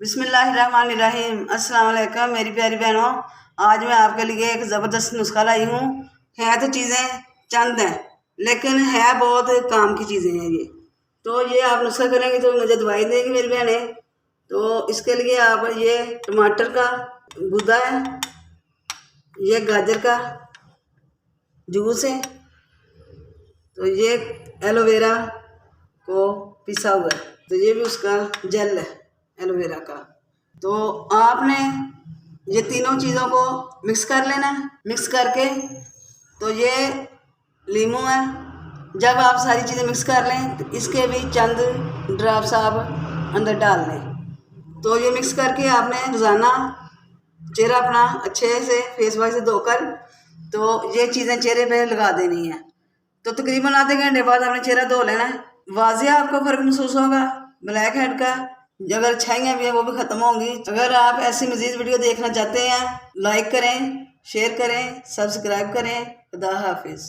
बिस्मिल्लाहिर्रहमानिर्रहीम। अस्सलाम वालेकुम मेरी प्यारी बहनों। आज मैं आपके लिए एक ज़बरदस्त नुस्खा लाई हूँ। है तो चीज़ें चंद हैं लेकिन है बहुत काम की चीज़ें हैं ये। तो ये आप नुस्खा करेंगे तो मुझे दवाई देंगी मेरी बहनें। तो इसके लिए आप ये टमाटर का गूदा है, ये गाजर का जूस है, तो ये एलोवेरा को पिसा हुआ है, तो ये भी उसका जेल है एलोवेरा का। तो आपने ये तीनों चीज़ों को मिक्स कर लेना है। मिक्स करके तो ये लीमू है। जब आप सारी चीज़ें मिक्स कर लें तो इसके भी चंद ड्रॉप्स आप अंदर डाल लें। तो ये मिक्स करके आपने रोज़ाना चेहरा अपना अच्छे से फेस वॉश से धोकर तो ये चीज़ें चेहरे पे लगा देनी है। तो तकरीबन आधे घंटे बाद आपने चेहरा धो लेना है। वाज़े आपको फ़र्क महसूस होगा ब्लैक हेड का। अगर छाइयाँ भी हैं वो भी ख़त्म होंगी। अगर आप ऐसी मज़ीद वीडियो देखना चाहते हैं लाइक करें, शेयर करें, सब्सक्राइब करें। खुदा हाफिज़।